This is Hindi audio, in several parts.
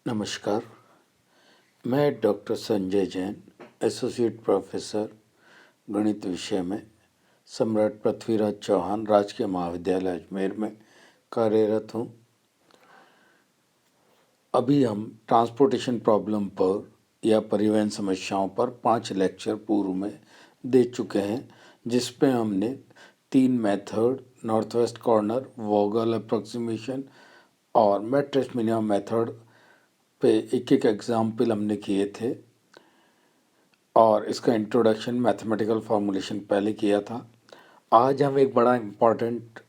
नमस्कार। मैं doctor Sanjay Jain, associate professor गणित विषय में सम्राट पृथ्वीराज चौहान राजकीय महाविद्यालय अजमेर में कार्यरत हूँ। अभी हम ट्रांसपोर्टेशन प्रॉब्लम पर या परिवहन समस्याओं पर 5 लेक्चर पूर्व में दे चुके हैं, जिसपे हमने 3 method, north west corner, Vogel approximation और मैट्रिक्स मिनिमम मेथड पे एक एग्जाम्पल हमने किए थे और इसका इंट्रोडक्शन मैथमेटिकल फॉर्मूलेशन पहले किया था। आज हम एक बड़ा इम्पॉर्टेंट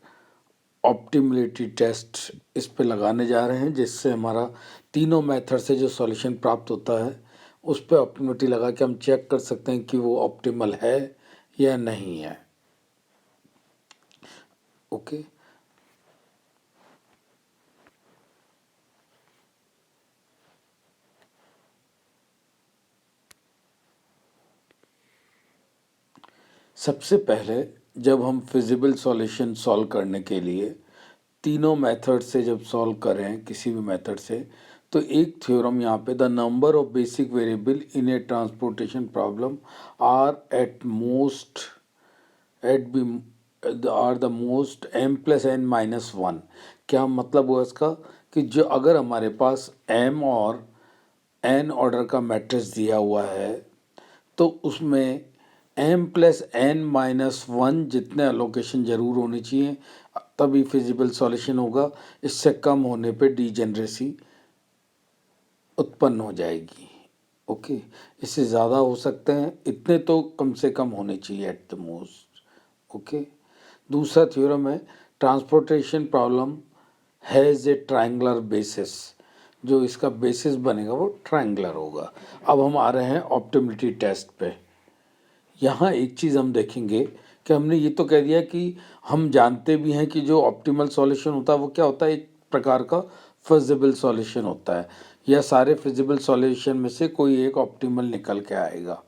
ऑप्टिमलिटी टेस्ट इस पे लगाने जा रहे हैं, जिससे हमारा तीनों मेथड से जो सॉल्यूशन प्राप्त होता है उस पे ऑप्टिमिटी लगा के हम चेक कर सकते हैं कि वो ऑप्टिमल है या नहीं है। ओके, सबसे पहले जब हम फिजिबल सॉल्यूशन सॉल्व करने के लिए तीनों मेथड से जब सॉल्व करें किसी भी मेथड से, तो एक थ्योरम यहाँ पे, the number of basic variable in a transportation problem are at most are the most m plus n minus one. क्या मतलब हुआ इसका कि जो अगर हमारे पास m और n ऑर्डर का मैट्रिक्स दिया हुआ है तो उसमें m plus n minus one जितने अलोकेशन जरूर होने चाहिए, तभी फिजिबल सॉल्यूशन होगा। इससे कम होने पे डीजेनरेसी उत्पन्न हो जाएगी। ओके, इससे ज़्यादा हो सकते हैं, इतने तो कम से कम होने चाहिए एट द मोस्ट। ओके, दूसरा थ्योरम है transportation problem has a triangular basis. जो इसका बेसिस बनेगा वो ट्रायंगुलर होगा। अब हम आ रहे हैं ऑप्टिमिलिटी टेस्ट पे। यहाँ एक चीज़ हम देखेंगे कि हमने ये तो कह दिया कि हम जानते भी हैं कि जो ऑप्टिमल सॉल्यूशन होता है वो क्या होता है, एक प्रकार का फिजिबल सॉल्यूशन होता है, या सारे फिजिबल सॉल्यूशन में से कोई एक ऑप्टिमल निकल के आएगा।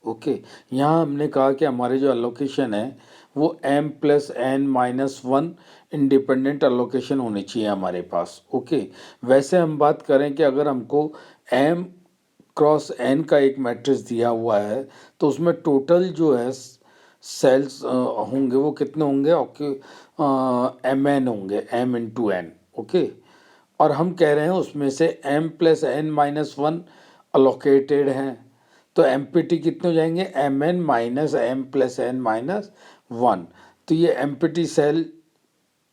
ओके, यहाँ हमने कहा कि हमारे जो अलोकेशन है वो m plus n minus one independent allocation होने चाहिए हमारे पास। ओके, वैसे हम बात करें कि अगर हमको m क्रॉस n का एक मैट्रिक्स दिया हुआ है तो उसमें टोटल जो है सेल्स होंगे वो कितने होंगे, ओके, एम एन होंगे, m इंटू एन। ओके, और हम कह रहे हैं उसमें से m plus n minus one allocated हैं, तो एम पी टी कितने हो जाएंगे, m n minus m plus n minus one. तो ये एम पी टी सेल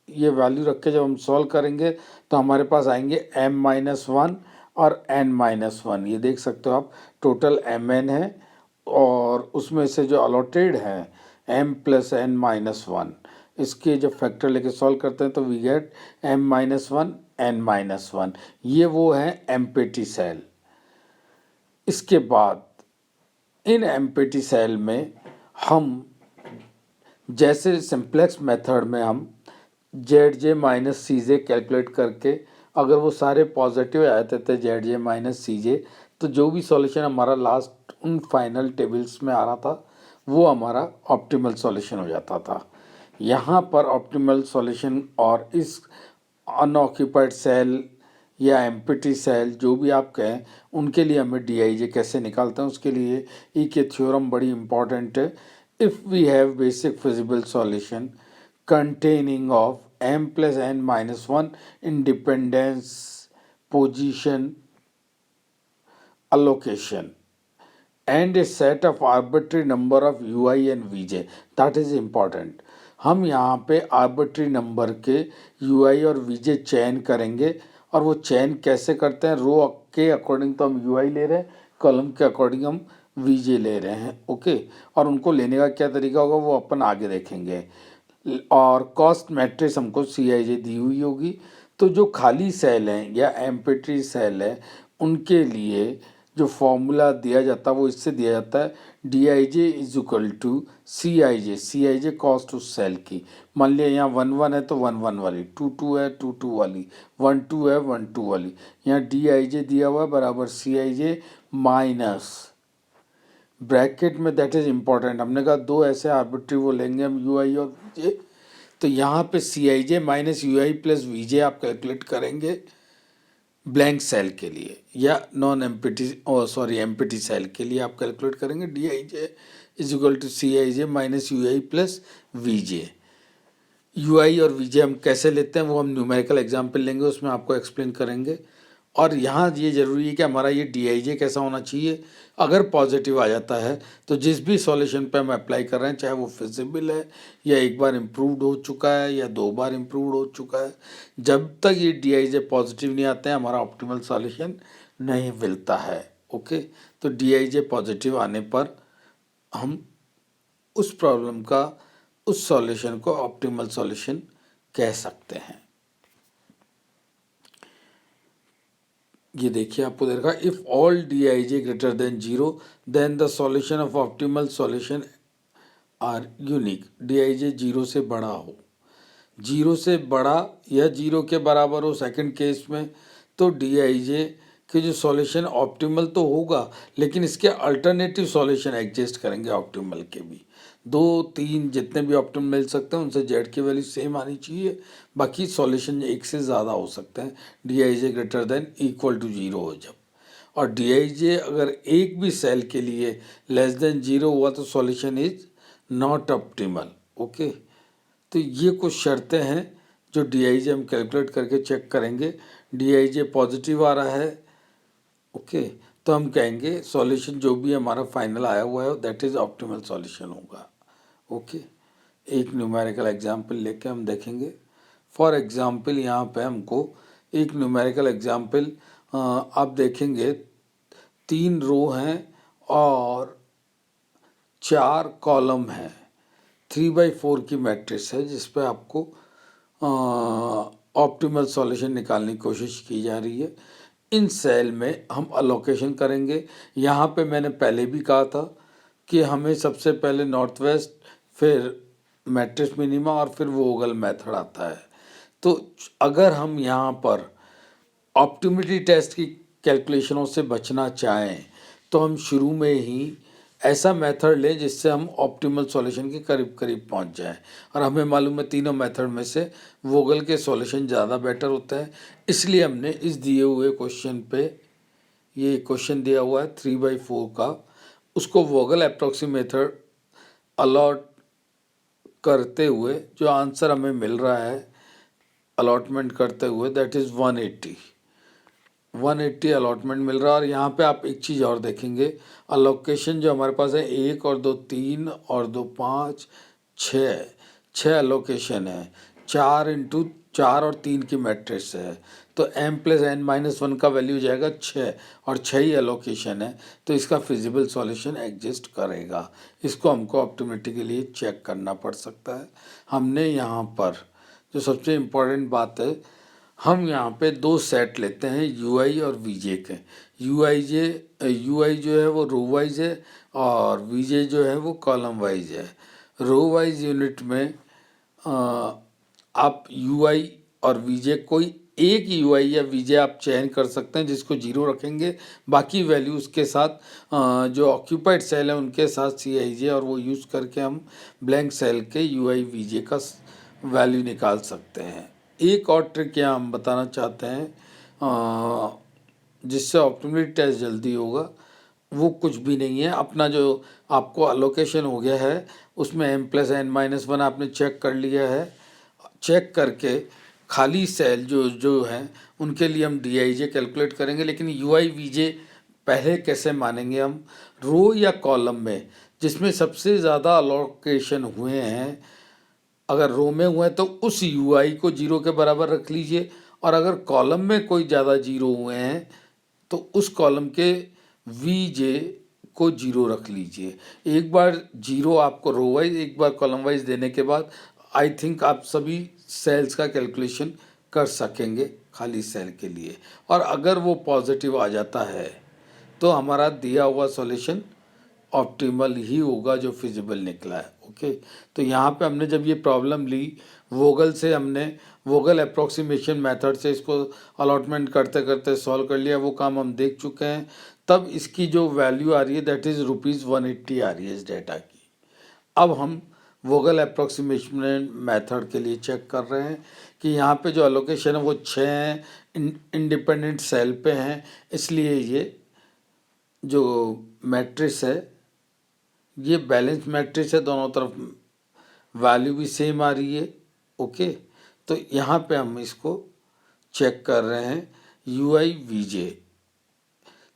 ये वैल्यू रख के जब हम सॉल्व करेंगे तो हमारे पास आएंगे m माइनस वन और n माइनस वन। ये देख सकते हो आप, टोटल एम एन है और उसमें से जो अलॉटेड है m plus n minus one, इसके जब फैक्टर लेके सॉल्व करते हैं तो we get m minus one n minus one. ये वो है एम्प्टी सेल। इसके बाद इन एम्प्टी सेल में हम जैसे सिंप्लेक्स मेथड में हम जेड जे माइनस सी जे कैलकुलेट करके अगर वो सारे पॉजिटिव आते थे जेड जे माइनस सी जे, तो जो भी सॉल्यूशन हमारा लास्ट उन फाइनल टेबल्स में आ रहा था वो हमारा ऑप्टिमल सॉल्यूशन हो जाता था। यहाँ पर ऑप्टिमल सॉल्यूशन और इस अनऑक्यूपाइड सेल या एम्प्टी सेल जो भी आप कहें उनके लिए हमें डी आई जे कैसे निकालते हैं उसके लिए एक ये थ्योरम बड़ी इंपॉर्टेंट है। If we have basic feasible solution containing of m plus n minus 1 independence position allocation and a set of arbitrary number of ui and vj, that is important। हम यहाँ पे आर्बिट्री नंबर के ui और vj चयन करेंगे, और वो चयन कैसे करते हैं, रो के अकॉर्डिंग तो हम ui ले रहे हैं, कॉलम के अकॉर्डिंग हम vj ले रहे हैं। ओके, और उनको लेने का क्या तरीका होगा वो अपन आगे देखेंगे। और कॉस्ट मैट्रिक्स हमको सी आई जे दी हुई होगी। तो जो खाली सेल हैं या एम्प्टी सेल है उनके लिए जो फॉर्मूला दिया जाता है वो इससे दिया जाता है, D I J is equal to C I j cost उस सेल की। मान लिया यहाँ 1 1 है तो 1 1 वाली, 2 2 है 2 2 वाली, 1 2 है 1 2 वाली। यहाँ डी आई जे दिया हुआ है बराबर सी आई जे माइनस ब्रैकेट में, दैट इज इम्पॉर्टेंट, हमने कहा दो ऐसे आर्बिट्री वो लेंगे हम यू आई और वी जे, तो यहाँ पे C I J minus U I plus V J आप कैलकुलेट करेंगे। ब्लैंक सेल के लिए या नॉन एम्प्टी एम्प्टी सेल के लिए आप कैलकुलेट करेंगे D I J is equal to C I J minus U I plus V J. U I और वी जे हम कैसे लेते हैं वो हम न्यूमेरिकल एग्जाम्पल लेंगे, उसमें आपको एक्सप्लेन करेंगे। और यहाँ ये ज़रूरी है कि हमारा ये डी आई जे कैसा होना चाहिए, अगर पॉजिटिव आ जाता है तो जिस भी सॉल्यूशन पे हम अप्लाई कर रहे हैं, चाहे वो फिजिबल है या एक बार इम्प्रूव्ड हो चुका है या 2 बार इम्प्रूव्ड हो चुका है, जब तक ये डी आई जे पॉजिटिव नहीं आते हैं हमारा ऑप्टिमल सॉल्यूशन नहीं मिलता है। ओके, तो डी आई जे पॉजिटिव आने पर हम उस प्रॉब्लम का, उस सॉल्यूशन को ऑप्टिमल सॉल्यूशन कह सकते हैं। ये देखिए आपको देखा, if all d I j greater than zero then the solution of optimal solution are unique. D I j zero से बड़ा हो, जीरो से बड़ा या जीरो के बराबर हो सेकंड केस में, तो डी आई जे के जो सॉल्यूशन ऑप्टिमल तो होगा लेकिन इसके अल्टरनेटिव सॉल्यूशन एग्जिस्ट करेंगे ऑप्टिमल के भी। 2 3 जितने भी ऑप्टिमल मिल सकते हैं उनसे जेड की वैल्यू सेम आनी चाहिए, बाकी सॉल्यूशन एक से ज़्यादा हो सकते हैं d I j greater than equal to zero हो जब। और डी आई जे अगर एक भी सेल के लिए लेस देन जीरो हुआ तो solution is not optimal. Okay, तो ये कुछ शर्तें हैं जो डी आई जे हम कैलकुलेट करके चेक करेंगे। डी आई जे पॉजिटिव आ रहा है, ओके, तो हम कहेंगे सॉल्यूशन जो भी हमारा फाइनल आया हुआ है दैट इज़ ऑप्टिमल सॉल्यूशन होगा। ओके, एक न्यूमेरिकल एग्जाम्पल लेके हम देखेंगे। फॉर एग्जाम्पल यहाँ पे हमको एक न्यूमेरिकल एग्जाम्पल आप देखेंगे, 3 रो हैं और 4 कॉलम हैं, 3/4 की मैट्रिक्स है जिस पे आपको ऑप्टिमल सॉल्यूशन निकालने की कोशिश की जा रही है। इन सेल में हम अलोकेशन करेंगे। यहाँ पे मैंने पहले भी कहा था कि हमें सबसे पहले नॉर्थ वेस्ट, फिर मैट्रिक्स मिनिमा और फिर वोगल मेथड आता है। तो अगर हम यहाँ पर ऑप्टिमिटी टेस्ट की कैलकुलेशनों से बचना चाहें तो हम शुरू में ही ऐसा मेथड लें जिससे हम ऑप्टिमल सॉल्यूशन के करीब करीब पहुंच जाएं। और हमें मालूम है तीनों मेथड में से वोगल के सॉल्यूशन ज़्यादा बेटर होता है, इसलिए हमने इस दिए हुए क्वेश्चन पे, ये क्वेश्चन दिया हुआ है 3/4 का, उसको वोगल अप्रॉक्सी मेथड अलॉट करते हुए जो आंसर हमें मिल रहा है अलॉटमेंट करते हुए दैट इज़ 180 अलॉटमेंट मिल रहा है। और यहाँ पे आप एक चीज़ और देखेंगे, अलोकेशन जो हमारे पास है 1 और 2 3 और 2 5 6 अलोकेशन है, 4 और 3 की मैट्रिक्स है, तो m+n-1 का वैल्यू जाएगा 6 और 6 ही एलोकेशन है, तो इसका फिजिबल सॉल्यूशन एग्जिस्ट करेगा। इसको हमको ऑप्टिमेटिकली चेक करना पड़ सकता है। हमने यहाँ पर जो सबसे इम्पोर्टेंट बात है, हम यहाँ पे 2 सेट लेते हैं यू आई और वी जे के। यू आई जो है वो रो वाइज है और वी जे जो है वो कॉलम वाइज है। रो वाइज यूनिट में आप यू आई और वी जे कोई एक यू आई या वी जे आप चयन कर सकते हैं जिसको 0 रखेंगे, बाकी वैल्यूज़ के साथ जो ऑक्यूपाइड सेल है उनके साथ सी आई जे, और वो यूज़ करके हम ब्लैंक सेल के यू आई वी जे का वैल्यू निकाल सकते हैं। एक और ट्रिक यहाँ हम बताना चाहते हैं जिससे ऑप्टिमिटी टेस्ट जल्दी होगा, वो कुछ भी नहीं है। अपना जो आपको अलोकेशन हो गया है उसमें m+n-1 आपने चेक कर लिया है, चेक करके खाली सेल जो हैं उनके लिए हम डी आई जे कैलकुलेट करेंगे। लेकिन यू आई वी जे पहले कैसे मानेंगे हम, रो या कॉलम में जिसमें सबसे ज़्यादा अलोकेशन हुए हैं, अगर रो में हुए हैं तो उस यू आई को 0 के बराबर रख लीजिए, और अगर कॉलम में कोई ज़्यादा 0 हुए हैं तो उस कॉलम के वी जे को 0 रख लीजिए। एक बार 0 आपको रो वाइज एक बार कॉलम वाइज देने के बाद आई थिंक आप सभी सेल्स का कैलकुलेशन कर सकेंगे खाली सेल के लिए। और अगर वो पॉजिटिव आ जाता है तो हमारा दिया हुआ सॉल्यूशन ऑप्टिमल ही होगा जो फिजिबल निकला है। ओके, तो यहाँ पे हमने जब ये प्रॉब्लम ली वोगल से, हमने वोगल अप्रोक्सीमेशन मेथड से इसको अलॉटमेंट करते करते सॉल्व कर लिया, वो काम हम देख चुके हैं। तब इसकी जो वैल्यू आ रही है दैट इज़ ₹180 आ रही है इस डेटा की। अब हम वोगल अप्रोक्सीमेशन मेथड के लिए चेक कर रहे हैं कि यहाँ पे जो एलोकेशन है वो 6 इंडिपेंडेंट सेल पे हैं, इसलिए ये जो मैट्रिक्स है ये बैलेंस मैट्रिक्स है, दोनों तरफ वैल्यू भी सेम आ रही है। ओके, तो यहाँ पे हम इसको चेक कर रहे हैं u i v j.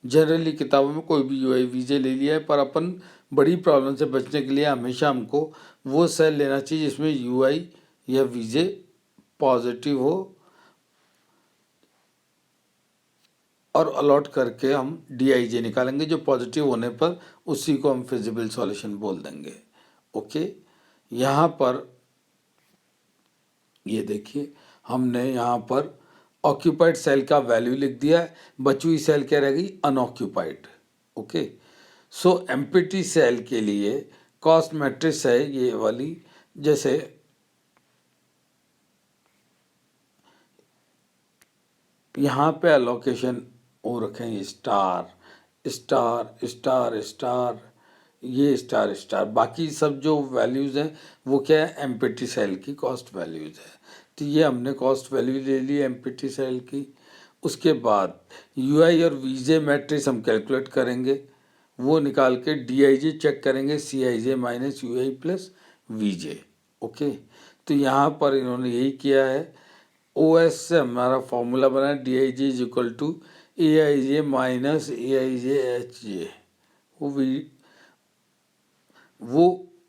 Generally किताबों में कोई भी यू आई वी जे ले लिया है, पर अपन बड़ी प्रॉब्लम से बचने के लिए हमेशा हमको वो सेल लेना चाहिए जिसमें यू आई या वी जे पॉजिटिव हो, और अलॉट करके हम डी आई जे निकालेंगे। जो पॉजिटिव होने पर उसी को हम फिजिबल सॉल्यूशन बोल देंगे। ओके, यहाँ पर ये देखिए हमने यहाँ पर ऑक्यूपाइड सेल का वैल्यू लिख दिया है, बची हुई सेल क्या रहेगी, unoccupied. Okay, so empty cell के लिए कॉस्ट मैट्रिक्स है ये वाली, जैसे यहाँ पे एलोकेशन हो रखे हैं स्टार स्टार स्टार स्टार, ये स्टार स्टार, बाकी सब जो वैल्यूज़ हैं वो क्या है, एम्प्टी सेल की कॉस्ट वैल्यूज़ है। तो ये हमने कॉस्ट वैल्यू ले ली एम्प्टी सेल की। उसके बाद यू आई और वी जे मैट्रिक्स हम कैलकुलेट करेंगे, वो निकाल के डी आई जे चेक करेंगे, C I J minus U I plus V J. Okay, तो यहाँ पर इन्होंने यही किया है। ओ एस से हमारा फॉर्मूला बना है D I J is equal to A I J minus A I J H J. वो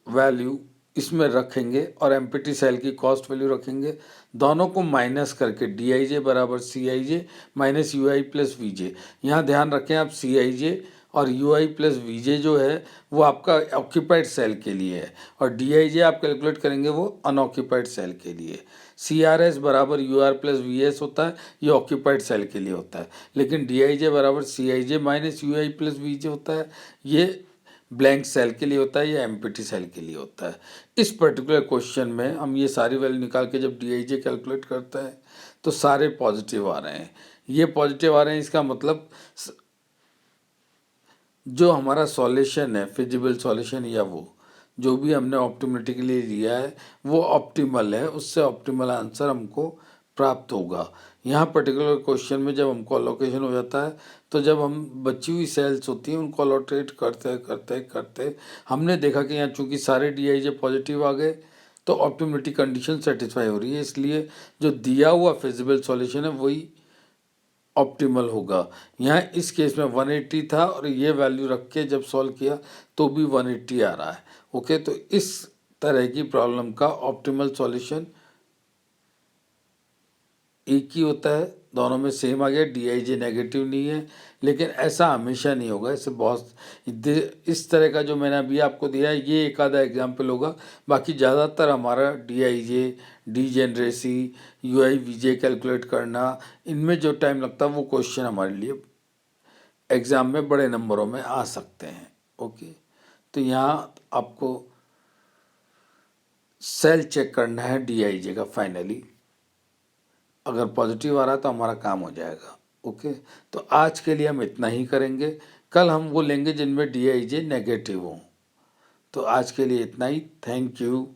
वैल्यू इसमें रखेंगे और एम्प्टी सेल की कॉस्ट वैल्यू रखेंगे, दोनों को माइनस करके डी आई जे बराबर C I J minus U I plus V J. यहाँ ध्यान रखें आप, सी आई जे और U I plus V J जो है वो आपका ऑक्यूपाइड सेल के लिए है, और डी आई जे आप कैलकुलेट करेंगे वो अनऑक्यूपाइड सेल के लिए। सी आर एस बराबर u r plus v s होता है, ये ऑक्यूपाइड सेल के लिए होता है, लेकिन डी आई जे बराबर C I J minus U I plus V J होता है, ये ब्लैंक सेल के लिए होता है या एम्प्टी सेल के लिए होता है। इस पर्टिकुलर क्वेश्चन में हम ये सारी वैल्यू निकाल के जब डी आई जे कैलकुलेट करते हैं तो सारे पॉजिटिव आ रहे हैं। ये पॉजिटिव आ रहे हैं, इसका मतलब जो हमारा सॉल्यूशन है, फिजिबल सॉल्यूशन या वो जो भी हमने ऑप्टिमिलिटी के लिए लिया है वो ऑप्टिमल है, उससे ऑप्टिमल आंसर हमको प्राप्त होगा। यहाँ पर्टिकुलर क्वेश्चन में जब हमको अलोकेशन हो जाता है तो जब हम बची हुई सेल्स होती हैं उनको अलोटेट करते करते करते हमने देखा कि यहाँ चूँकि सारे डी आई जे पॉजिटिव आ गए तो ऑप्टिमिलिटी कंडीशन सेटिस्फाई हो रही है, इसलिए जो दिया हुआ फिजिबल सॉल्यूशन है वही ऑप्टिमल होगा। यहाँ इस केस में 180 था और ये वैल्यू रख के जब सॉल्व किया तो भी 180 आ रहा है। ओके, तो इस तरह की प्रॉब्लम का ऑप्टिमल सॉल्यूशन एक ही होता है, दोनों में सेम आ गया, डी आई जे नेगेटिव नहीं है, लेकिन ऐसा हमेशा नहीं होगा। इससे बहुत इस तरह का जो मैंने अभी आपको दिया है ये एक आधा एग्जाम्पल होगा, बाकी ज़्यादातर हमारा d I j, degeneracy, u i v j calculate करना, इनमें जो टाइम लगता है वो क्वेश्चन हमारे लिए एग्ज़ाम में बड़े नंबरों में आ सकते हैं। ओके, तो यहाँ आपको सेल चेक करना है डी आई जे का फाइनली, अगर पॉजिटिव आ रहा है तो हमारा काम हो जाएगा। ओके, तो आज के लिए हम इतना ही करेंगे, कल हम वो लेंगे जिनमें डी आई जे नेगेटिव हो। तो आज के लिए इतना ही, थैंक यू।